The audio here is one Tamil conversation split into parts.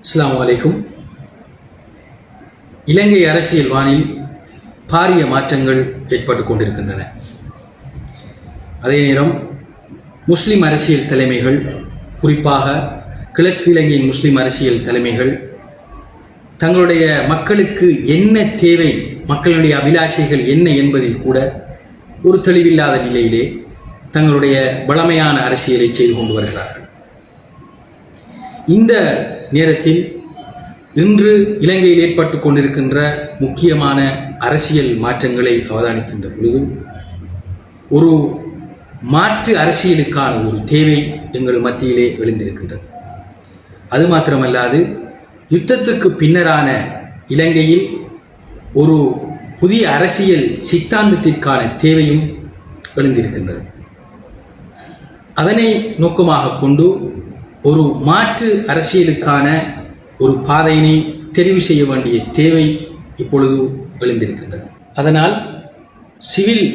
அஸ்ஸலாமு அலைக்கும். இலங்கை அரசியல் வானில் பாரிய மாற்றங்கள் ஏற்பட்டு கொண்டிருக்கின்றன. அதே நேரம் முஸ்லிம் அரசியல் தலைமைகள், குறிப்பாக கிழக்கு இலங்கையின் முஸ்லிம் அரசியல் தலைமைகள் தங்களுடைய மக்களுக்கு என்ன தேவை, மக்களுடைய அபிலாஷைகள் என்ன என்பதில் கூட ஒரு தெளிவில்லாத நிலையிலே தங்களுடைய வளமையான அரசியலை செய்து கொண்டு வருகிறார்கள். இந்த நேரத்தில் இன்று இலங்கையில் ஏற்பட்டு கொண்டிருக்கின்ற முக்கியமான அரசியல் மாற்றங்களை அவதானிக்கின்ற பொழுது ஒரு மாற்று அரசியலுக்கான ஒரு தேவை எங்கள் மத்தியிலே எழுந்திருக்கின்றது. அது மாத்திரமல்லாது, யுத்தத்துக்கு பின்னரான இலங்கையில் ஒரு புதிய அரசியல் சித்தாந்தத்திற்கான தேவையும் எழுந்திருக்கின்றது. அதனை நோக்கமாக கொண்டு ஒரு மாற்று அரசியலுக்கான ஒரு பாதையினை தெரிவு செய்ய வேண்டிய தேவை இப்பொழுது எழுந்திருக்கின்றது. அதனால் சிவில்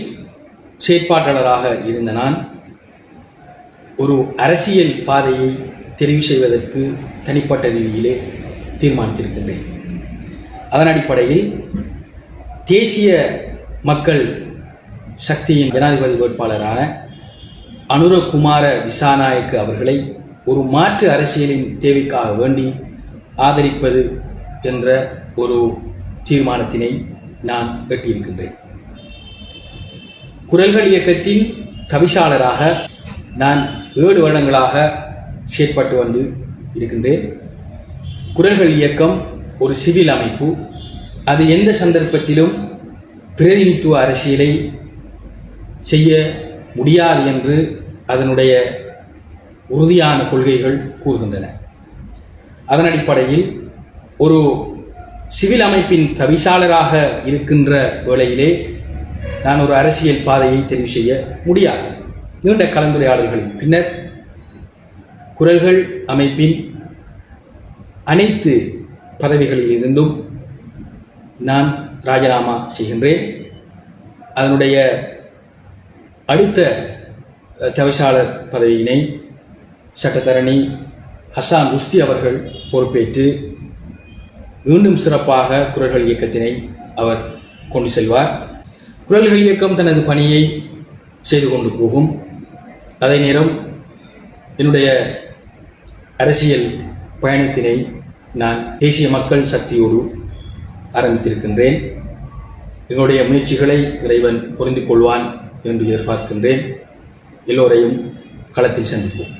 செயற்பாட்டாளராக இருந்த நான் ஒரு அரசியல் பாதையை தெரிவு செய்வதற்கு தனிப்பட்ட ரீதியிலே தீர்மானித்திருக்கின்றேன். அதன் அடிப்படையில் தேசிய மக்கள் சக்தியின் ஜனாதிபதி வேட்பாளரான அனுரகுமார திசாநாயக்க அவர்களை ஒரு மாற்று அரசியலின் தேவைக்காக வேண்டி ஆதரிப்பது என்ற ஒரு தீர்மானத்தினை நான் எட்டியிருக்கின்றேன். குரல்கள் இயக்கத்தின் தவிசாளராக நான் 7 வருடங்களாக செயற்பட்டு வந்து இருக்கின்றேன். குரல்கள் இயக்கம் ஒரு சிவில் அமைப்பு. அது எந்த சந்தர்ப்பத்திலும் பிரதிநிதித்துவ அரசியலை செய்ய முடியாது என்று அதனுடைய உறுதியான கொள்கைகள் கூறுகின்றன. அதன் அடிப்படையில் ஒரு சிவில் அமைப்பின் தவிசாளராக இருக்கின்ற வேளையிலே நான் ஒரு அரசியல் பாதையை தெரிவு செய்ய முடியாது. நீண்ட கலந்துரையாடல்களின் பின்னர் குரல்கள் அமைப்பின் அனைத்து பதவிகளில் இருந்தும் நான் ராஜினாமா செய்கின்றேன். அதனுடைய அடுத்த தவிசாளர் பதவியினை சட்டத்தரணி ஹசான் ருஷ்டி அவர்கள் பொறுப்பேற்று மீண்டும் சிறப்பாக குரல்கள் இயக்கத்தினை அவர் கொண்டு செல்வார். குரல்கள் இயக்கம் தனது பணியை செய்து கொண்டு போகும். அதே நேரம் என்னுடைய அரசியல் பயணத்தினை நான் தேசிய மக்கள் சக்தியோடு ஆரம்பித்திருக்கின்றேன். எங்களுடைய முயற்சிகளை இறைவன் புரிந்து கொள்வான் என்று எதிர்பார்க்கின்றேன். எல்லோரையும் களத்தில் சந்திப்போம்.